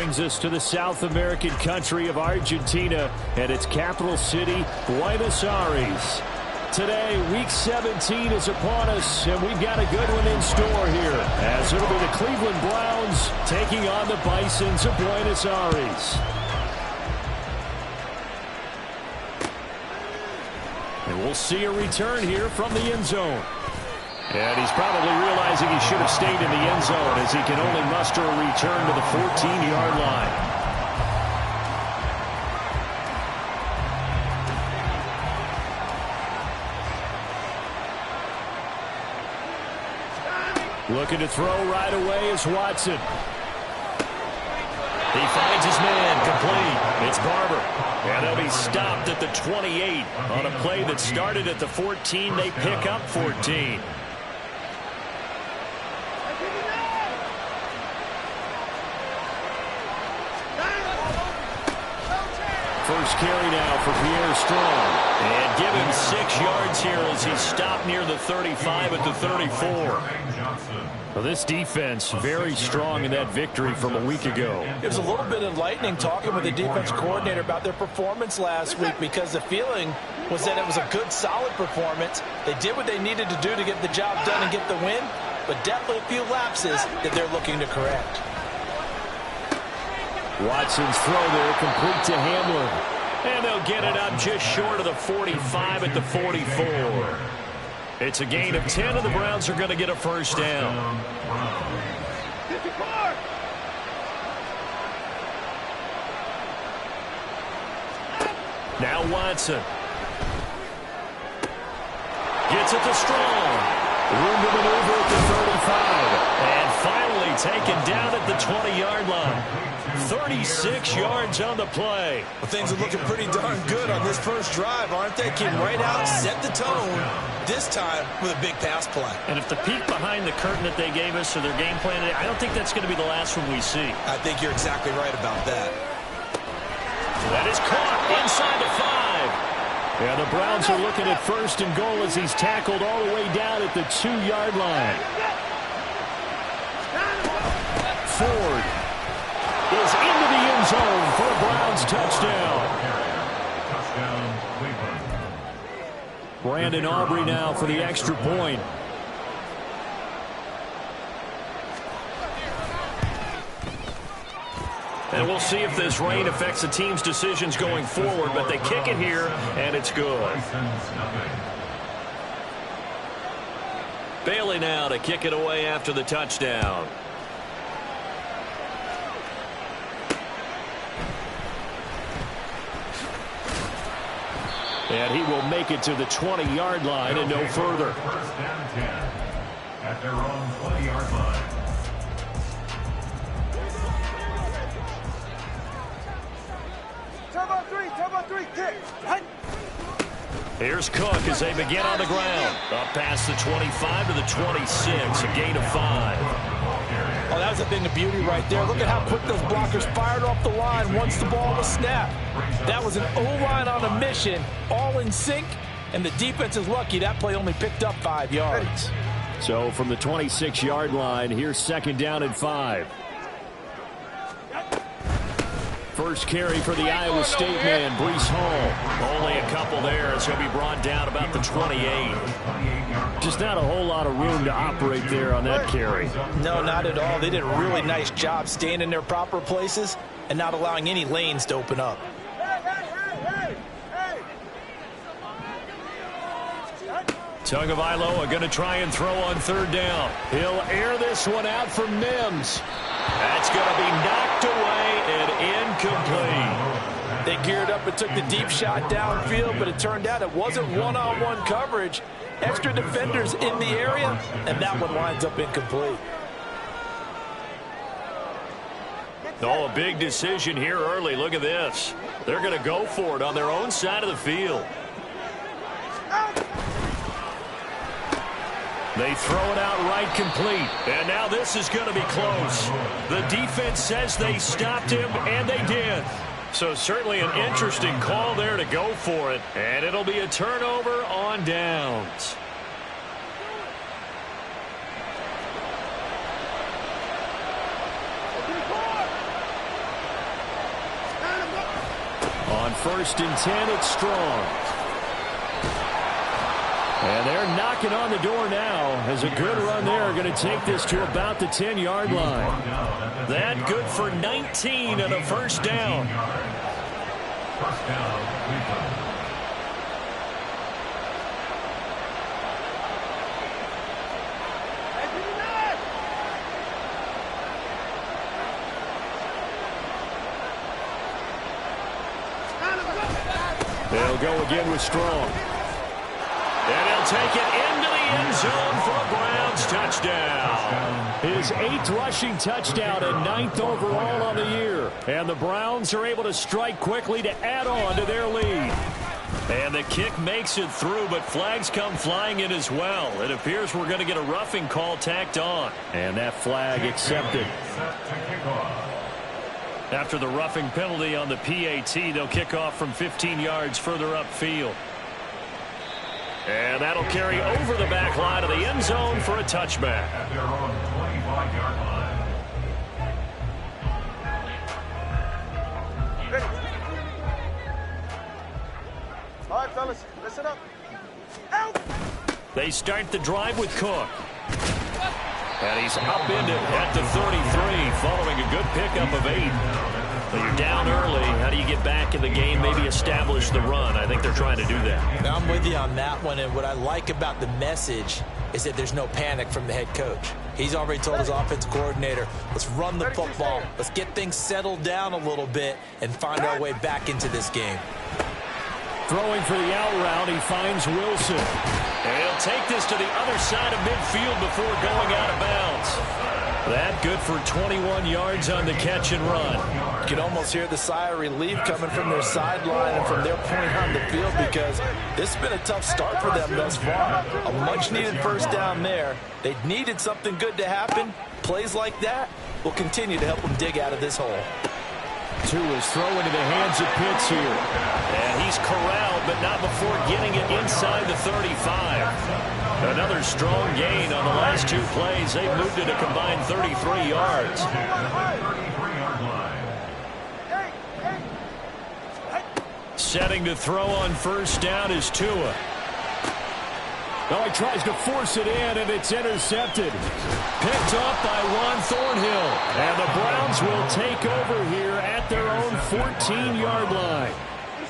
brings us to the South American country of Argentina and its capital city, Buenos Aires. Today, Week 17 is upon us, and we've got a good one in store here, as it'll be the Cleveland Browns taking on the Bisons of Buenos Aires. And we'll see a return here from the end zone. And he's probably realizing he should have stayed in the end zone, as he can only muster a return to the 14-yard line. Looking to throw right away is Watson. He finds his man, complete. It's Barber. And they'll be stopped at the 28 on a play that started at the 14. They pick up 14. First carry now for Pierre Strong. And give him 6 yards here as he stopped near the 35 at the 34. Well, this defense very strong in that victory from a week ago. It was a little bit enlightening talking with the defense coordinator about their performance last week, because the feeling was that it was a good, solid performance. They did what they needed to do to get the job done and get the win, but definitely a few lapses that they're looking to correct. Watson's throw there complete to Hamlin. And they'll get it up just short of the 45 at the 44. It's a gain of 10, and the Browns are going to get a first down. Now Watson. Gets it to Strong. Room to maneuver at the 35. And finally taken down at the 20-yard line. 36 yards on the play. Well, things are looking pretty darn good on this first drive, aren't they? Came right out, set the tone, this time with a big pass play. And if the peek behind the curtain that they gave us or their game plan, I don't think that's going to be the last one we see. I think you're exactly right about that. That is caught inside the 5. Yeah, the Browns are looking at first and goal as he's tackled all the way down at the 2-yard line. Ford is into the end zone for a Browns touchdown. Brandon Aubrey now for the extra point. And we'll see if this rain affects the team's decisions going forward, but they kick it here, and it's good. Bailey now to kick it away after the touchdown. And he will make it to the 20-yard line and no further. First down 10 at their own 20-yard line. Turbo 3, kick. Here's Cook as they begin on the ground. Up past the 25 to the 26, a gain of 5. Oh, that was a thing of beauty right there. Look at how quick those blockers fired off the line once the ball was snapped. That was an O-line on a mission, all in sync, and the defense is lucky that play only picked up 5 yards. So from the 26-yard line, here's second down and 5. First carry for the Iowa State man, Breece Hall. Only a couple there as he'll be brought down about the 28. Just not a whole lot of room to operate there on that carry. No, not at all. They did a really nice job staying in their proper places and not allowing any lanes to open up. Tagovailoa going to try and throw on third down. He'll air this one out for Mims. That's going to be knocked away and incomplete. They geared up and took the deep shot downfield, but it turned out it wasn't one-on-one coverage. Extra defenders in the area, and that one winds up incomplete. Oh, a big decision here early. Look at this. They're going to go for it on their own side of the field. They throw it out right complete. And now this is going to be close. The defense says they stopped him, and they did. So certainly an interesting call there to go for it. And it'll be a turnover on downs. 1st and 10, it's Strong. And they're knocking on the door now as a good run there. Going to take this to about the 10-yard line. That good for 19 and a first down. First down, Cleveland. They'll go again with Strong. And he'll take it into the end zone for a Browns touchdown. His 8th rushing touchdown and 9th overall on the year. And the Browns are able to strike quickly to add on to their lead. And the kick makes it through, but flags come flying in as well. It appears we're going to get a roughing call tacked on. And that flag accepted. After the roughing penalty on the PAT, they'll kick off from 15 yards further upfield. And that'll carry over the back line of the end zone for a touchback. At their own 25-yard line. All right, fellas, listen up. Out. They start the drive with Cook. And he's upended at the 33 following a good pickup of 8. But you're down early. How do you get back in the game, maybe establish the run? I think they're trying to do that. Now, I'm with you on that one, and what I like about the message is that there's no panic from the head coach. He's already told his offensive coordinator, let's run the football, let's get things settled down a little bit and find our way back into this game. Throwing for the out route, he finds Wilson. And he'll take this to the other side of midfield before going out of bounds. That good for 21 yards on the catch and run. You can almost hear the sigh of relief coming from their sideline and from their point on the field because this has been a tough start for them thus far. A much-needed first down there. They needed something good to happen. Plays like that will continue to help them dig out of this hole. Tua is thrown into the hands of Pitts here. And he's corralled, but not before getting it inside the 35. Another strong gain on the last 2 plays. They've moved it a combined 33 yards. 33-yard line. Setting to throw on first down is Tua. Now he tries to force it in, and it's intercepted. Picked off by Juan Thornhill. And the Browns will take over here at their own 14-yard line.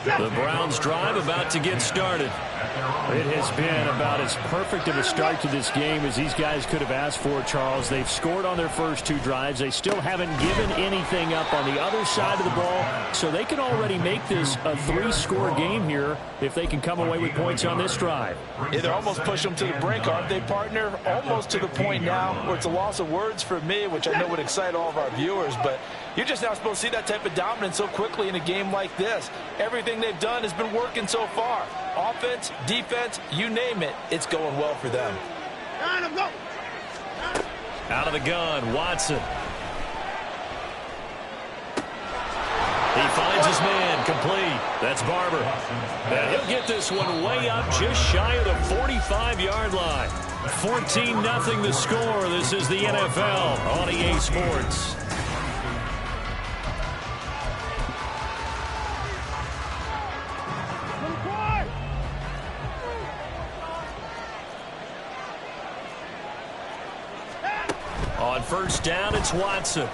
The Browns drive about to get started. It has been about as perfect of a start to this game as these guys could have asked for, Charles. They've scored on their first 2 drives. They still haven't given anything up on the other side of the ball, so they can already make this a 3-score game here if they can come away with points on this drive. Yeah, they're almost pushing them to the brink, aren't they, partner? Almost to the point now where it's a loss of words for me, which I know would excite all of our viewers, but you're just not supposed to see that type of dominance so quickly in a game like this. Everything they've done has been working so far. Offense, defense, you name it, it's going well for them. Out of the gun, Watson. He finds his man, complete. That's Barber. And he'll get this one way up just shy of the 45-yard line. 14-0 the score. This is the NFL on EA Sports. On first down, it's Watson.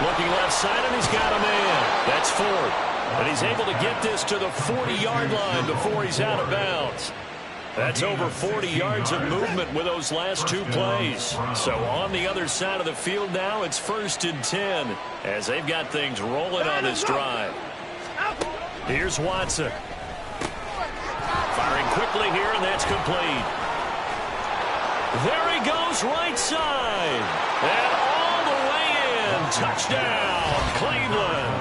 Looking left side, and he's got a man. That's Ford. And he's able to get this to the 40-yard line before he's out of bounds. That's over 40 yards of movement with those last 2 plays. So on the other side of the field now, it's 1st and 10 as they've got things rolling on this drive. Here's Watson. Firing quickly here, and that's complete. There he goes, right side. And all the way in. Touchdown, Cleveland.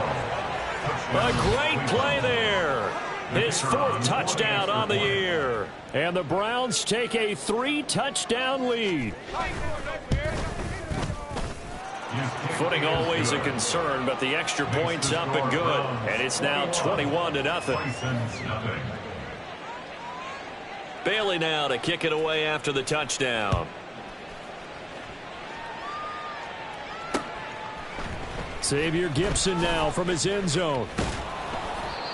A great play there. His 4th touchdown on the year. And the Browns take a 3-touchdown lead. Footing always a concern, but the extra point's up and good. And it's now 21-0. Bailey now to kick it away after the touchdown. Xavier Gipson now from his end zone.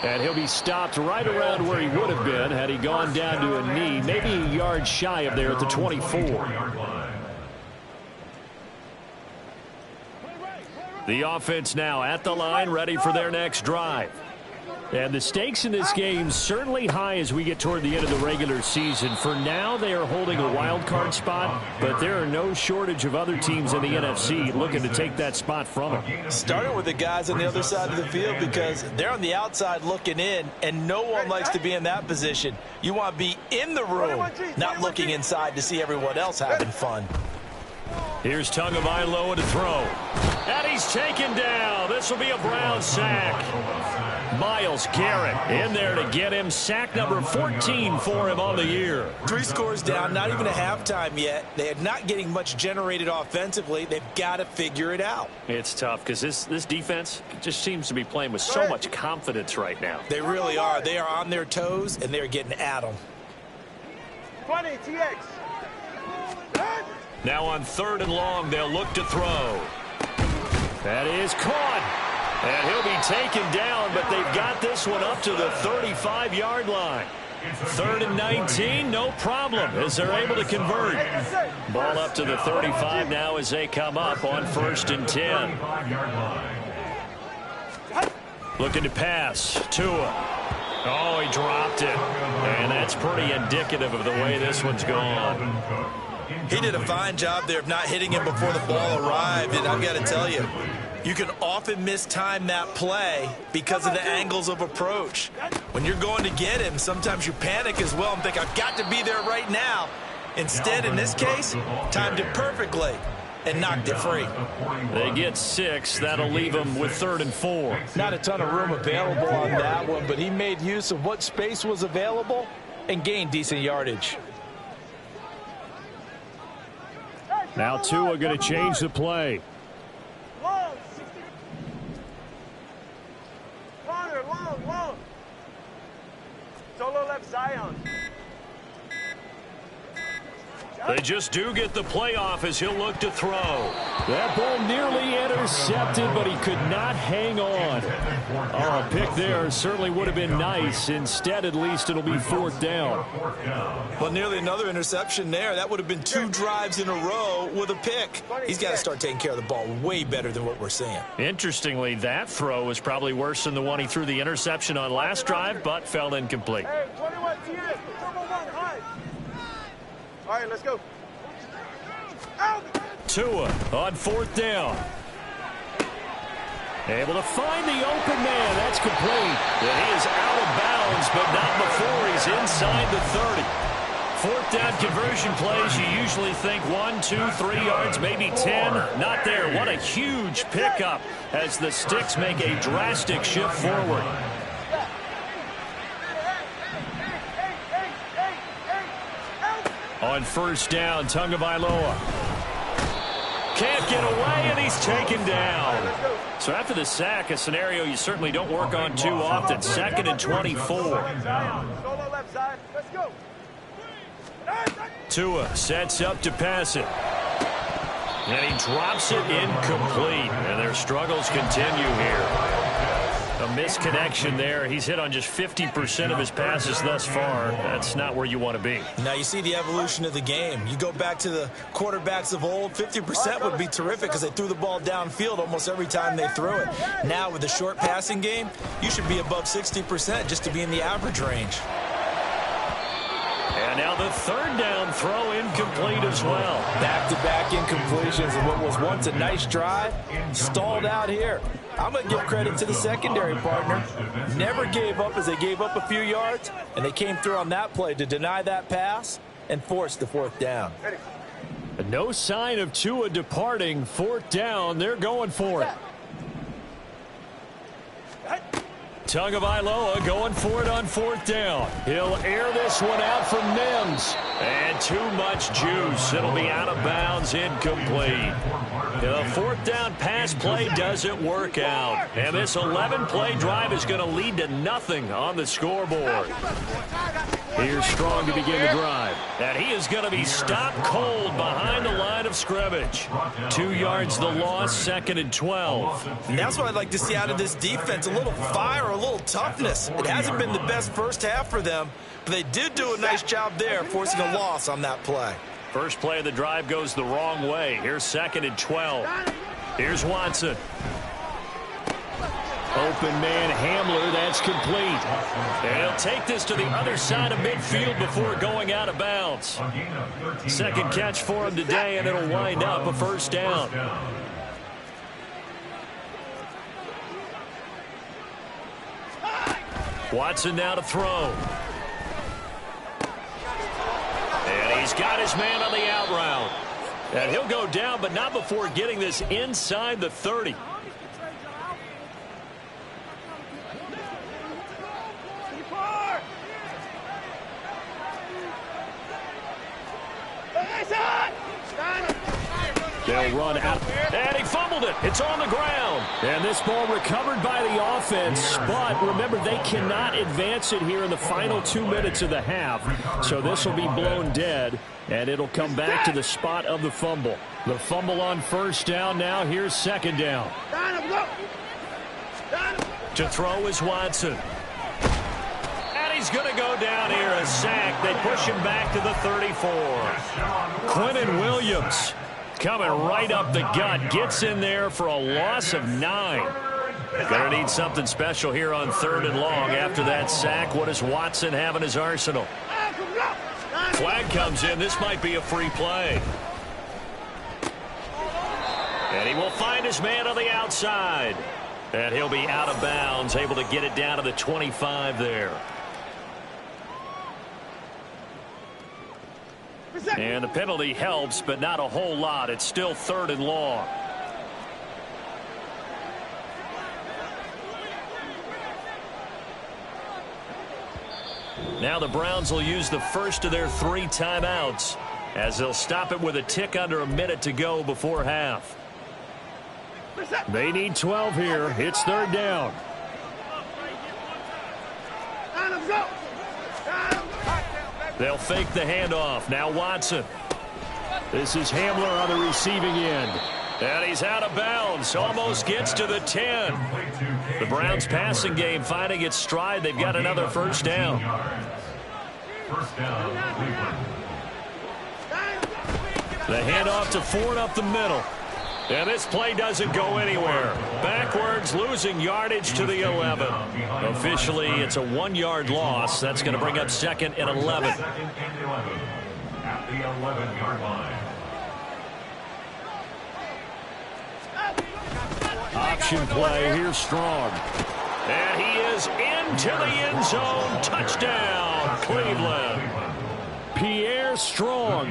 And he'll be stopped right around where he would have been had he gone down to a knee, maybe a yard shy of there at the 24. The offense now at the line, ready for their next drive. And the stakes in this game certainly high as we get toward the end of the regular season. For now, they are holding a wild card spot, but there are no shortage of other teams in the NFC looking to take that spot from them. Starting with the guys on the other side of the field because they're on the outside looking in, and no one likes to be in that position. You want to be in the room, not looking inside to see everyone else having fun. Here's Tagovailoa to throw. And he's taken down. This will be a Brown sack. Myles Garrett in there to get him. Sack number 14 for him on the year. 3 scores down, not even a halftime yet. They are not getting much generated offensively. They've got to figure it out. It's tough because this defense just seems to be playing with so much confidence right now. They really are. They are on their toes, and they're getting at them. 20, TX. Now on 3rd and long, they'll look to throw. That is caught. And he'll be taken down, but they've got this one up to the 35-yard line. 3rd and 19, no problem, as they're able to convert. Ball up to the 35 now as they come up on 1st and 10. Looking to pass. Tua. Oh, he dropped it. And that's pretty indicative of the way this one's gone. He did a fine job there of not hitting him before the ball arrived, and I've got to tell you, you can often mistime that play because of the angles of approach. When you're going to get him, sometimes you panic as well and think, I've got to be there right now. Instead, in this case, timed it perfectly and knocked it free. They get 6. That'll leave them with 3rd and 4. Not a ton of room available on that one, but he made use of what space was available and gained decent yardage. Now Tua going to change the play. Long. Corner, long. Solo left Zion. They just do get the play off as he'll look to throw. That ball nearly intercepted, but he could not hang on. Oh, a pick there certainly would have been nice. Instead, at least, it'll be 4th down. Well, nearly another interception there. That would have been 2 drives in a row with a pick. He's got to start taking care of the ball way better than what we're seeing. Interestingly, that throw was probably worse than the one he threw the interception on last drive, but fell incomplete. Hey, 21 TX, turbo 1, high. All right, let's go. Tua on 4th down. Able to find the open man. That's complete. And he is out of bounds, but not before he's inside the 30. 4th down conversion plays, you usually think 1, 2, 3 yards, maybe 10. Not there. What a huge pickup as the Sticks make a drastic shift forward. On 1st down, Tagovailoa. Can't get away, and he's taken down. So after the sack, a scenario you certainly don't work on too often. 2nd and 24. Solo left side. Let's go. Tua sets up to pass it. And he drops it incomplete. And their struggles continue here. A misconnection there. He's hit on just 50% of his passes thus far. That's not where you want to be. Now you see the evolution of the game. You go back to the quarterbacks of old, 50% would be terrific because they threw the ball downfield almost every time they threw it. Now with the short passing game, you should be above 60% just to be in the average range. And now the 3rd down throw incomplete as well. Back-to-back incompletions and what was once a nice drive stalled out here. I'm going to give credit to the secondary partner. Never gave up as they gave up a few yards, and they came through on that play to deny that pass and force the 4th down. No sign of Tua departing. 4th down, they're going for it. Tagovailoa going for it on 4th down. He'll air this one out from Mims. And too much juice. It'll be out of bounds, incomplete. The fourth down pass play doesn't work out. And this 11-play drive is going to lead to nothing on the scoreboard. Here's Strong to begin the drive. And he is going to be stopped cold behind the line of scrimmage. 2 yards the loss, 2nd and 12. And that's what I'd like to see out of this defense, a little fire, a little toughness. It hasn't been the best first half for them, but they did do a nice job there, forcing a loss on that play. First play of the drive goes the wrong way. Here's 2nd and 12. Here's Watson. Open man Hamler, that's complete. And he'll take this to the other side of midfield before going out of bounds. Second catch for him today, and it'll wind up a first down. Watson now to throw. And he's got his man on the out route. And he'll go down, but not before getting this inside the 30. They'll run out. And he fumbled it. It's on the ground. And this ball recovered by the offense. But remember, they cannot advance it here in the final 2 minutes of the half. So this will be blown dead. And it'll come back to the spot of the fumble. The fumble on first down now. Here's 2nd down. To throw is Watson. And he's going to go down here. A sack. They push him back to the 34. Quinnen Williams coming right up the gut. Gets in there for a loss of 9. Going to need something special here on 3rd and long. After that sack, what does Watson have in his arsenal? Flag comes in. This might be a free play. And he will find his man on the outside. And he'll be out of bounds, able to get it down to the 25 there. And the penalty helps, but not a whole lot. It's still 3rd and long. Now the Browns will use the first of their 3 timeouts as they'll stop it with a tick under a minute to go before half. They need 12 here. It's 3rd down. They'll fake the handoff. Now Watson. This is Hamler on the receiving end. And he's out of bounds. Almost gets to the 10. The Browns passing game finding its stride. They've got another first down. The handoff to Ford up the middle. And this play doesn't go anywhere. Backwards, losing yardage to the 11. Officially, it's a 1-yard loss. That's going to bring up 2nd and 11. At the 11-yard line. Option play. Here's Strong. And he is into the end zone. Touchdown, Cleveland. Pierre Strong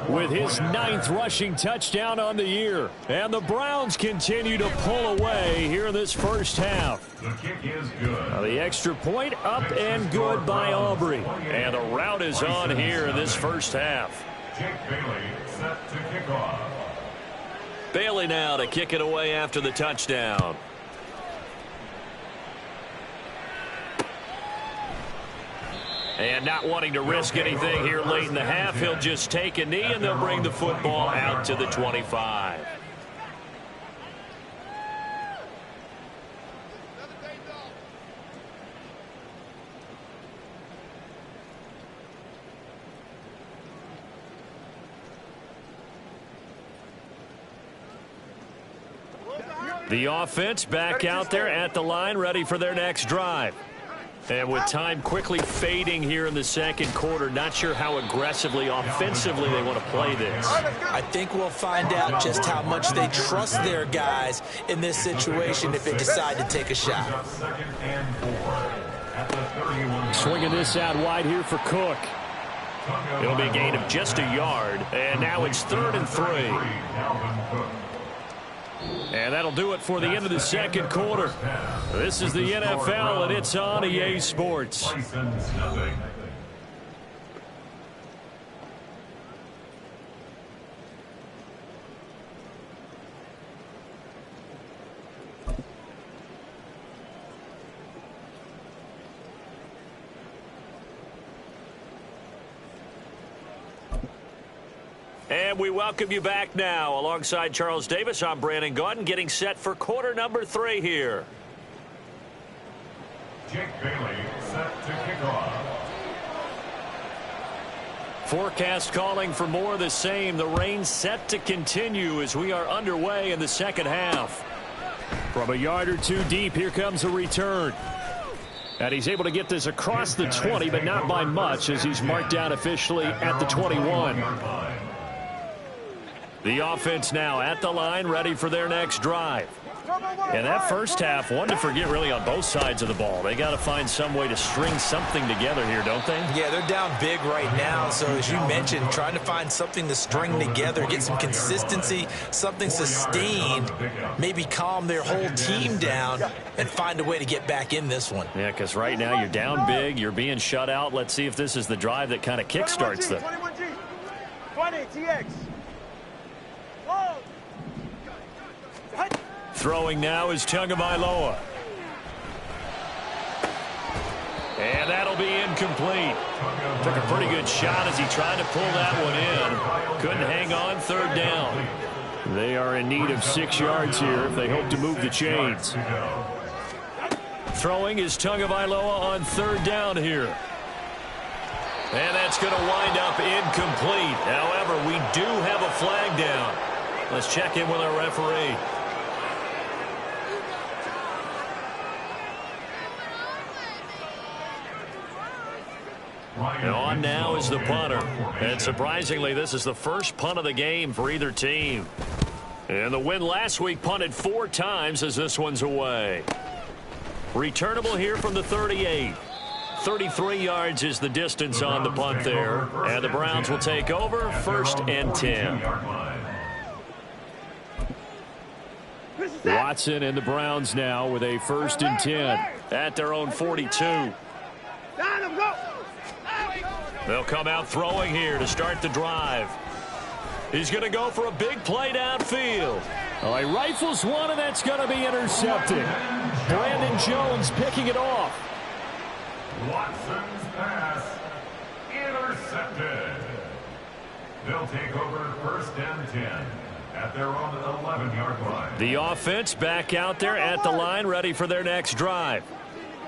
with his 9th rushing touchdown on the year. And the Browns continue to pull away here in this first half. The kick is good. The extra point up and good by Aubrey. And the route is on here in this first half. Jake Bailey set to kick off. Bailey now to kick it away after the touchdown. And not wanting to risk anything here late in the half, he'll just take a knee and they'll bring the football out to the 25. The offense back out there at the line, ready for their next drive. And with time quickly fading here in the second quarter, not sure how aggressively, offensively they want to play this. I think we'll find out just how much they trust their guys in this situation if they decide to take a shot. 2nd and 4 at the 31. Swinging this out wide here for Cook. It'll be a gain of just a yard, and now it's 3rd and 3. Dalvin Cook. And that'll do it for the end of the second quarter. This is the NFL, and it's on EA Sports. Bison's nothing. And we welcome you back now. Alongside Charles Davis, I'm Brandon Gaudin, getting set for quarter number 3 here. Jake Bailey set to kick off. Forecast calling for more of the same. The rain set to continue as we are underway in the second half. From a yard or two deep, here comes a return. And he's able to get this across the 20, but not by much as he's marked down officially at the 21. The offense now at the line, ready for their next drive. And that first half, one to forget really on both sides of the ball. They got to find some way to string something together here, don't they? Yeah, they're down big right now. So as you mentioned, trying to find something to string together, get some consistency, something sustained, maybe calm their whole team down and find a way to get back in this one. Yeah, because right now you're down big, you're being shut out. Let's see if this is the drive that kind of kickstarts them. 21G, 20 TX. Throwing now is Tagovailoa. And that'll be incomplete. Took a pretty good shot as he tried to pull that one in. Couldn't hang on, third down. They are in need of 6 yards here if they hope to move the chains. Throwing is Tagovailoa on third down here. And that's going to wind up incomplete. However, we do have a flag down. Let's check in with our referee. And on now is the punter. And surprisingly, this is the first punt of the game for either team. And the win last week punted 4 times as this one's away. Returnable here from the 38. 33 yards is the distance on the punt there. And the Browns will take over 1st and 10. Watson and the Browns now with a 1st and 10 at their own 42. They'll come out throwing here to start the drive. He's going to go for a big play downfield. Oh, he rifles one, and that's going to be intercepted. Brandon Jones picking it off. Watson's pass intercepted. They'll take over 1st and 10 at their own 11-yard line. The offense back out there at the line, ready for their next drive.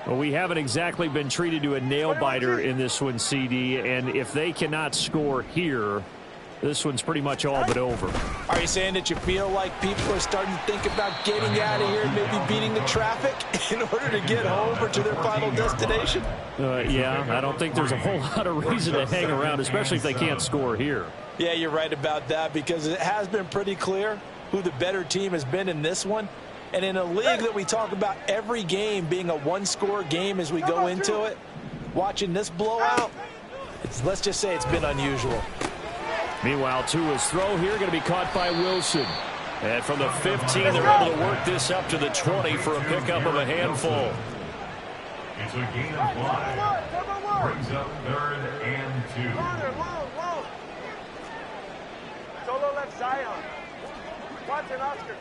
Well, we haven't exactly been treated to a nail-biter in this one, CD, and if they cannot score here, this one's pretty much all but over. Are you saying that you feel like people are starting to think about getting out of here and maybe beating the traffic in order to get home or to their final destination? Yeah, I don't think there's a whole lot of reason to hang around, especially if they can't score here. Yeah, you're right about that because it has been pretty clear who the better team has been in this one. And in a league that we talk about every game being a one-score game as we go into it, watching this blowout, let's just say it's been unusual. Meanwhile, Tua's throw here going to be caught by Wilson. And from the 15, they're able to work this up to the 20 for a pickup of a handful. It's a gain of 5. Brings up 3rd and 2. Solo left Zion. Watson, Oscar.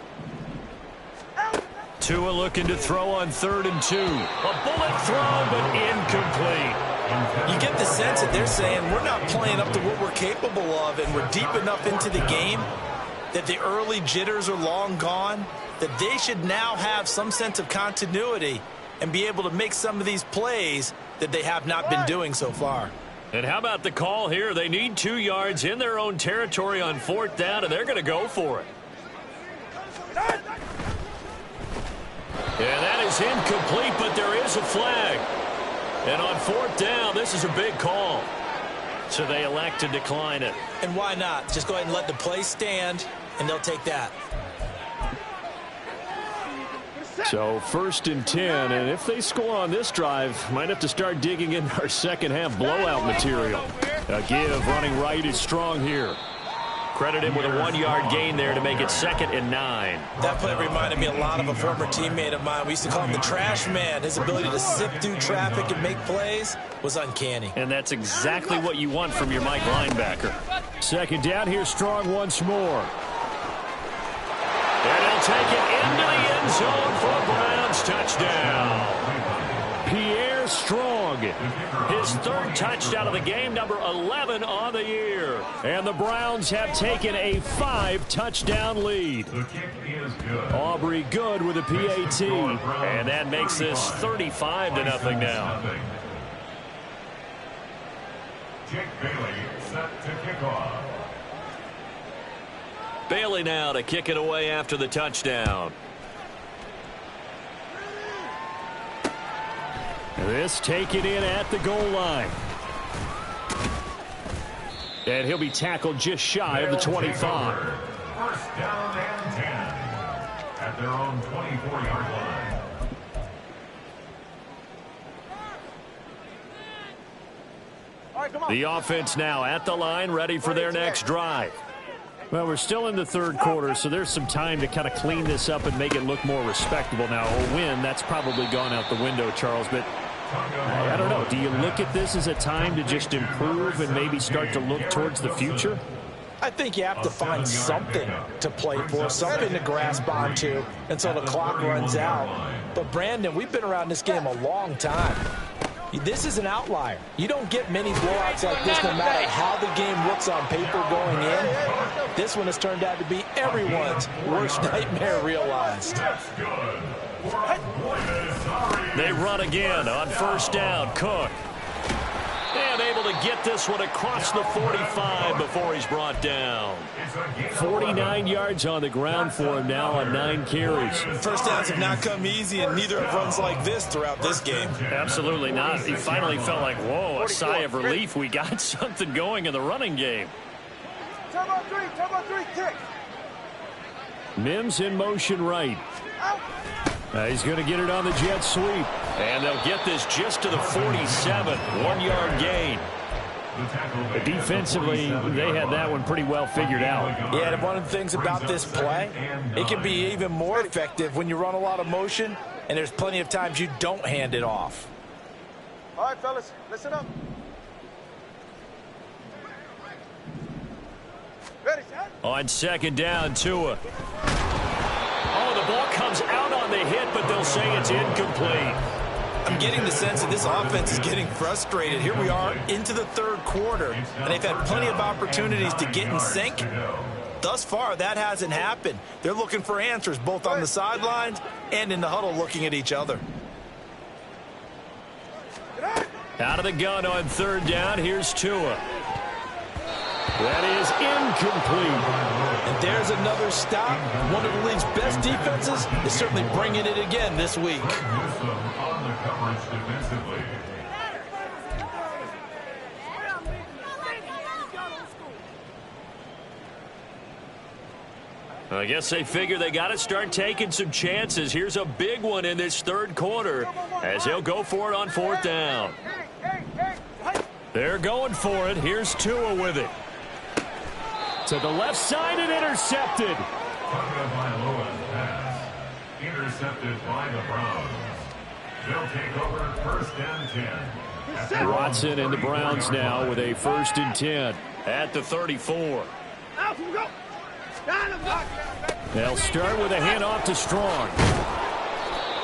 Tua looking to throw on 3rd and 2. A bullet throw, but incomplete. You get the sense that they're saying we're not playing up to what we're capable of, and we're deep enough into the game that the early jitters are long gone, that they should now have some sense of continuity and be able to make some of these plays that they have not been doing so far. And how about the call here? They need 2 yards in their own territory on 4th down, and they're going to go for it. And that is incomplete, but there is a flag. And on 4th down, this is a big call. So they elect to decline it. And why not? Just go ahead and let the play stand, and they'll take that. So 1st and 10, and if they score on this drive, might have to start digging in our second half blowout material. A give running right is strong here. Credit him with a 1-yard gain there to make it 2nd and 9. That play reminded me a lot of a former teammate of mine. We used to call him the trash man. His ability to sift through traffic and make plays was uncanny. And that's exactly what you want from your Mike linebacker. 2nd down here, Strong once more. And he'll take it into the end zone for a Browns touchdown. Pierre Strong it. His third touchdown of the game, number 11 on the year. And the Browns have taken a 5-touchdown lead. The kick is good. Aubrey Good with a PAT. And that makes this 35-0 now. Jake Bailey set to kick off. Bailey now to kick it away after the touchdown. This taken in at the goal line. And he'll be tackled just shy of the 25. First down and 10 at their own 24-yard line. All right, come on. The offense now at the line, ready for their next drive. Well, we're still in the third quarter, so there's some time to kind of clean this up and make it look more respectable. Now, a win, that's probably gone out the window, Charles, but I don't know. Do you look at this as a time to just improve and maybe start to look towards the future? I think you have to find something to play for, something to grasp onto until the clock runs out. But, Brandon, we've been around this game a long time. This is an outlier. You don't get many blowouts like this no matter how the game looks on paper going in. This one has turned out to be everyone's worst nightmare realized. That's good. They run again on first down. Cook. And able to get this one across the 45 before he's brought down. 49 yards on the ground for him now on 9 carries. First downs have not come easy, and neither have runs like this throughout this game. Absolutely not. He finally felt like, whoa, a sigh of relief. We got something going in the running game. Turbo three, kick. Mims in motion right. He's going to get it on the jet sweep. And they'll get this just to the 47. 1-yard gain. Defensively, they had that one pretty well figured out. Yeah, and one of the things about this play, it can be even more effective when you run a lot of motion, and there's plenty of times you don't hand it off. All right, fellas, listen up. Ready, set? On second down, Tua. Oh, the ball comes out on the hit, but they'll say it's incomplete. I'm getting the sense that this offense is getting frustrated. Here we are into the third quarter, and they've had plenty of opportunities to get in sync. Thus far, that hasn't happened. They're looking for answers both on the sidelines and in the huddle looking at each other. Out of the gun on third down, here's Tua. That is incomplete. And there's another stop. One of the league's best defenses is certainly bringing it again this week. On the coverage defensively. I guess they figure they got to start taking some chances. Here's a big one in this third quarter as they'll go for it on fourth down. They're going for it. Here's Tua with it. To the left side and intercepted. Tagovailoa's pass. Intercepted by the Browns. They'll take over first and 10. Watson and the Browns now with a 1st and 10 at the 34. They'll start with a handoff to Strong.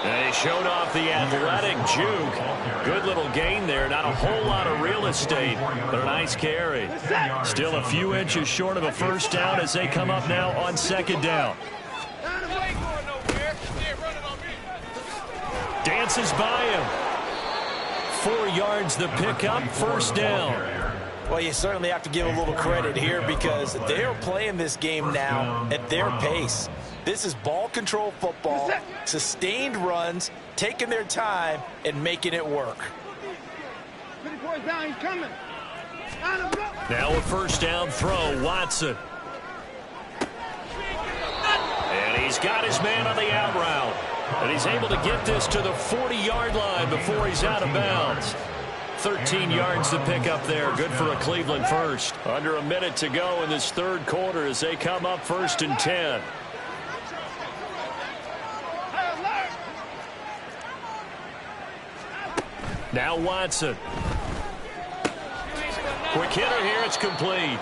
They showed off the athletic juke. Good little gain there. Not a whole lot of real estate, but a nice carry. Still a few inches short of a first down as they come up now on second down. Dances by him. 4 yards the pickup, first down. Well, you certainly have to give a little credit here because they are playing this game now at their pace. This is ball control football, sustained runs, taking their time and making it work. Now a first down throw, Watson. And he's got his man on the out route. And he's able to get this to the 40-yard line before he's out of bounds. 13 yards to pick up there. Good for a Cleveland first. Under a minute to go in this third quarter as they come up 1st and 10. Now Watson. Quick hitter here. It's complete.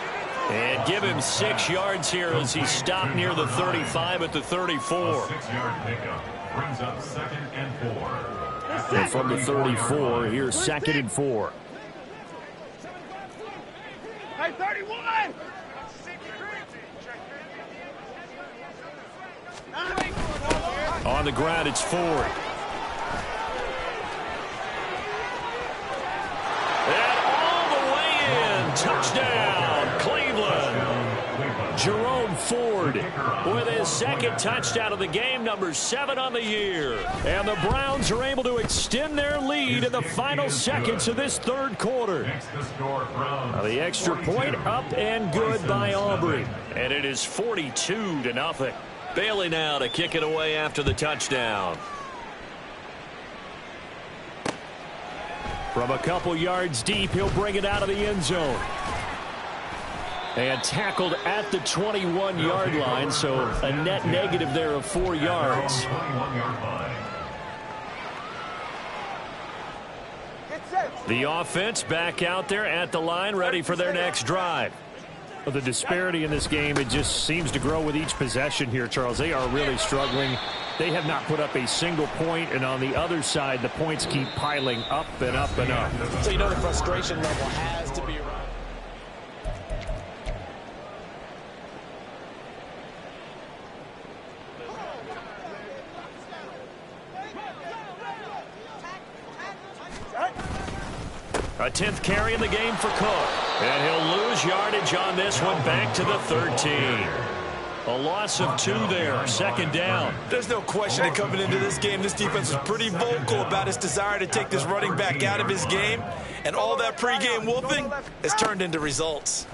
And give him 6 yards here as he stopped near the 35 at the 34. 6-yard pickup. brings up 2nd and 4. And from the 34, here's 2nd and 4. Hey, 31! On the ground, it's Ford. And all the way in. Touchdown, Cleveland. Jerome Ford with his 2nd touchdown of the game, number 7 on the year. And the Browns are able to extend their lead in the final seconds of this 3rd quarter. The extra point up and good by Aubrey. And it is 42-0. Bailey now to kick it away after the touchdown. From a couple yards deep, he'll bring it out of the end zone. And tackled at the 21-yard line, so a net negative there of 4 yards. The offense back out there at the line, ready for their next drive. The disparity in this game, it just seems to grow with each possession here, Charles. They are really struggling. They have not put up a single point, and on the other side, the points keep piling up and up and up. So you know the frustration level has to be around. A 10th carry in the game for Cook. And he'll lose yardage on this one, back to the 13. A loss of 2 there, 2nd down. There's no question that coming into this game, this defense was pretty vocal about its desire to take this running back out of his game. And all that pregame wolfing has turned into results.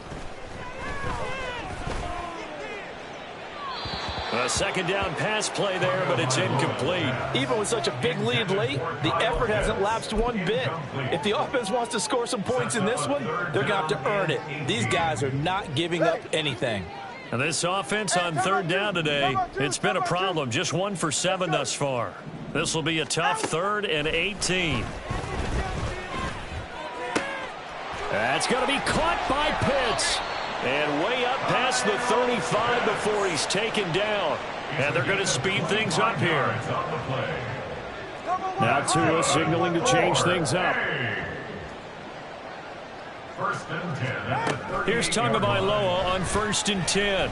A 2nd down pass play there, but it's incomplete. Even with such a big lead late, the effort hasn't lapsed one bit. If the offense wants to score some points in this one, they're going to have to earn it. These guys are not giving up anything. And this offense on 3rd down today, it's been a problem. Just 1 for 7 thus far. This will be a tough 3rd and 18. That's going to be caught by Pitts. And way up past the 35 before he's taken down. And they're going to speed things up here. Now Tua signaling to change things up. Here's Tagovailoa on 1st and 10.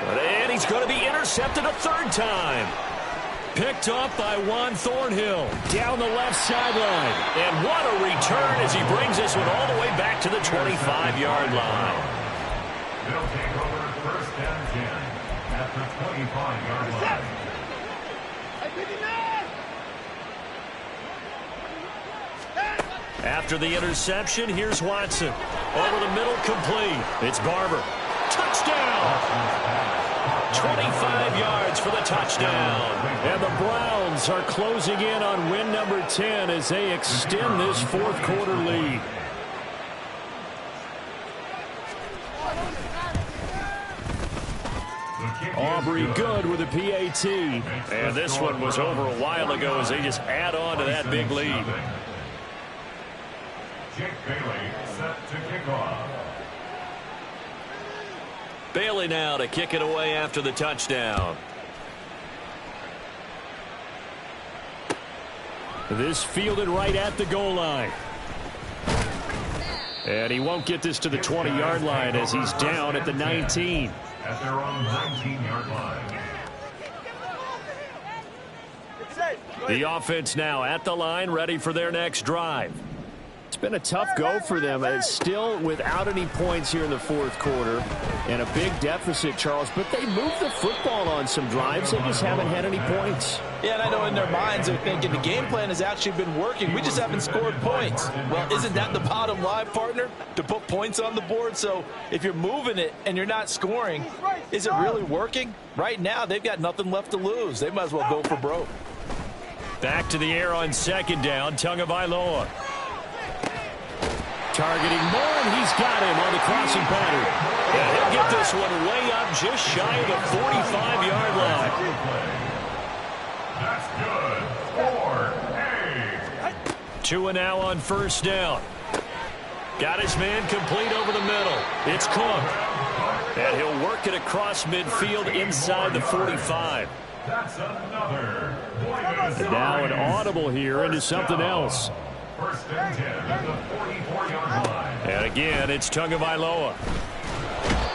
And he's going to be intercepted a 3rd time. Picked off by Juan Thornhill down the left sideline. And what a return as he brings this one all the way back to the 25-yard line. They'll take over 1st and 10 at the 25-yard line. After the interception, here's Watson. Over the middle, complete. It's Barber. Touchdown! 25 yards for the touchdown. And the Browns are closing in on win number 10 as they extend this 4th quarter lead. Aubrey good with a PAT. And this one was over a while ago as they just add on to that big lead. Jake Bailey set to kick off. Bailey now to kick it away after the touchdown. This fielded right at the goal line. And he won't get this to the 20-yard line as he's down at the 19. At their own 19-yard line. The offense now at the line, ready for their next drive. It's been a tough go for them. It's still without any points here in the 4th quarter and a big deficit, Charles. But they moved the football on some drives. They just haven't had any points. Yeah, and I know in their minds they're thinking the game plan has actually been working. We just haven't scored points. Well, isn't that the bottom line, partner? To put points on the board? So if you're moving it and you're not scoring, is it really working? Right now, they've got nothing left to lose. They might as well go for broke. Back to the air on 2nd down, Tagovailoa. Targeting Moore, and he's got him on the crossing pattern. And he'll get this one way up just shy of the 45-yard line. That's good. 4-8. Tua now on 1st down. Got his man complete over the middle. It's Cook. And he'll work it across midfield inside the 45. That's another. Now an audible here into something else. First and 10 at the 44-yard line. And again, it's Tagovailoa.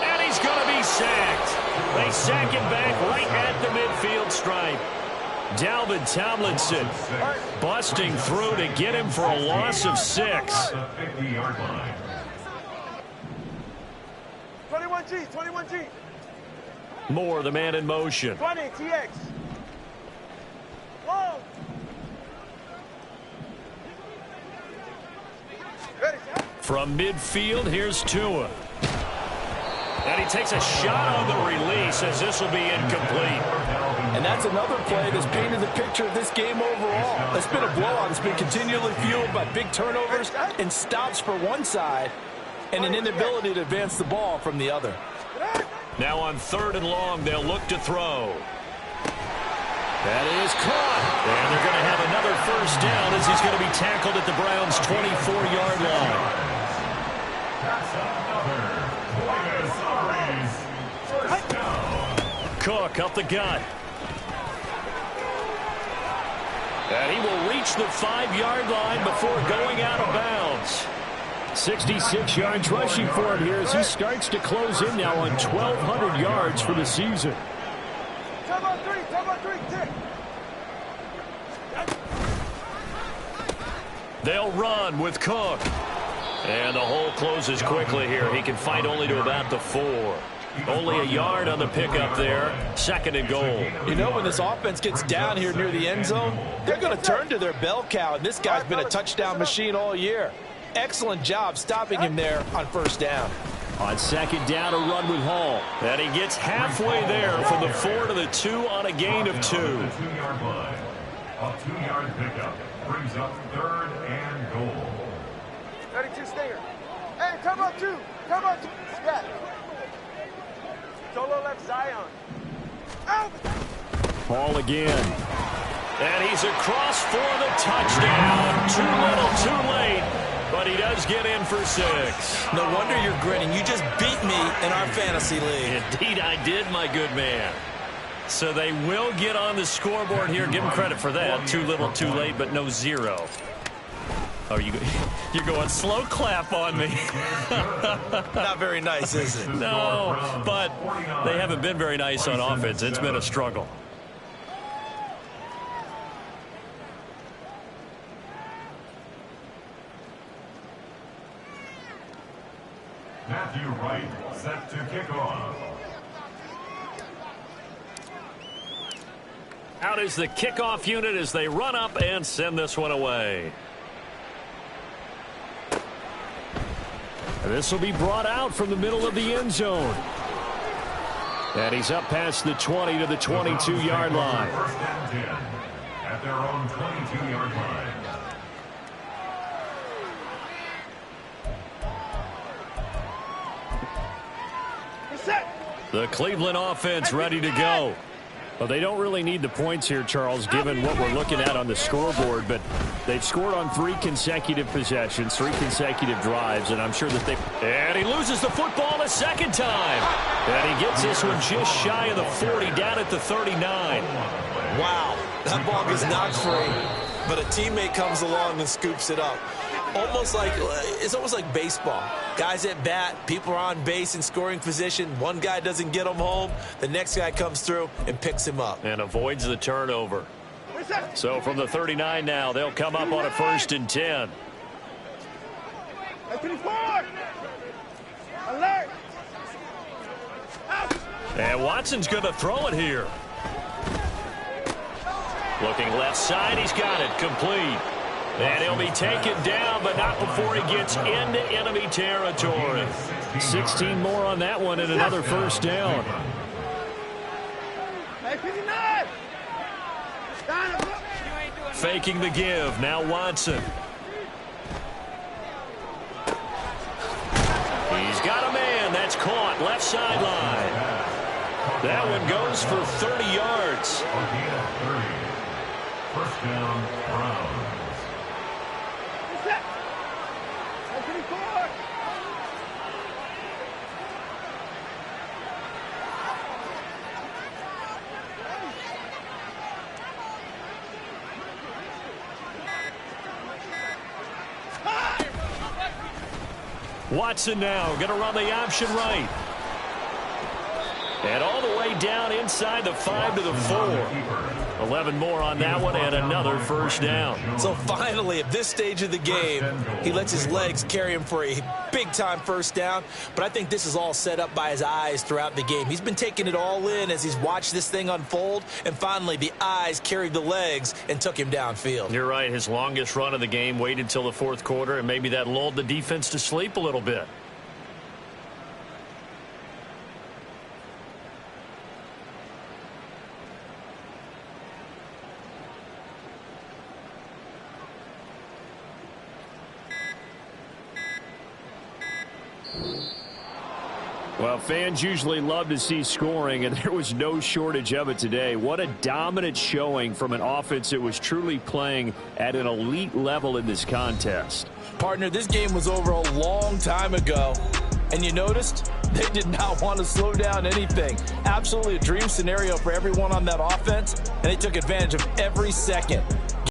And he's going to be sacked. They sack him back right at the midfield stripe. Dalvin Tomlinson busting through to get him for a loss of 6. 50-yard line. 21G, 21G. Moore, the man in motion. 20, TX. Long. Ready, set. From midfield, here's Tua. And he takes a shot on the release as this will be incomplete. And that's another play that's painted the picture of this game overall. It's been a blowout. It's been continually fueled by big turnovers and stops for one side and an inability to advance the ball from the other. Now on 3rd and long, they'll look to throw. That is caught. And they're going to have another first down as he's going to be tackled at the Browns' 24-yard line. That's another. Buenos Aires. First down. Cook up the gut. And he will reach the 5-yard line before going out of bounds. 66 yards rushing for him here as he starts to close in now on 1,200 yards for the season. Top on three, tick. They'll run with Cook. And the hole closes quickly here. He can fight only to about the 4. Only a yard on the pickup there. 2nd and goal. You know, when this offense gets down here near the end zone, they're going to turn to their bell cow, and this guy's been a touchdown machine all year. Excellent job stopping him there on first down. On 2nd down, a run with Hall. And he gets halfway there from the 4 to the 2 on a gain of 2. The 2-yard line. A 2-yard pickup brings up 3rd and goal. 32 stinger. Hey, come on, 2. Scat. Solo left Zion. Out. Hall again. And he's across for the touchdown. Too little, too late. But he does get in for 6. No wonder you're grinning. You just beat me in our fantasy league. Indeed, I did, my good man. So they will get on the scoreboard here. Give him credit for that. Too little, too late, but no 0. Oh, you're going slow clap on me. Not very nice, is it? No, but they haven't been very nice on offense. It's been a struggle. Matthew Wright set to kick off. Out is the kickoff unit as they run up and send this one away. This will be brought out from the middle of the end zone. And he's up past the 20 to the 22-yard line. First and 10 at their own 22-yard line. The Cleveland offense ready to go. Well, they don't really need the points here, Charles, given what we're looking at on the scoreboard, but they've scored on 3 consecutive possessions, 3 consecutive drives, and I'm sure that they... And he loses the football a second time. And he gets this one just shy of the 40, down at the 39. Wow, that ball gets knocked free, but a teammate comes along and scoops it up. It's almost like baseball. Guys at bat, people are on base in scoring position. One guy doesn't get him home. The next guy comes through and picks him up. And avoids the turnover. So from the 39 now, they'll come up on a 1st and 10. Alert. And Watson's going to throw it here. Looking left side, he's got it complete. And he'll be taken down, but not before he gets into enemy territory. 16 more on that one and another first down. Faking the give. Now Watson. He's got a man. That's caught. Left sideline. That one goes for 30 yards. First down, Browns. Watson now going to run the option right. And all the way down inside the 5 to the 4. 11 more on that one and another first down. So finally, at this stage of the game, he lets his legs carry him for a big-time first down. But I think this is all set up by his eyes throughout the game. He's been taking it all in as he's watched this thing unfold. And finally, the eyes carried the legs and took him downfield. You're right. His longest run of the game waited till the fourth quarter, and maybe that lulled the defense to sleep a little bit. Well, fans usually love to see scoring, and there was no shortage of it today. What a dominant showing from an offense that was truly playing at an elite level in this contest. Partner, this game was over a long time ago, and you noticed they did not want to slow down anything. Absolutely a dream scenario for everyone on that offense, and they took advantage of every second.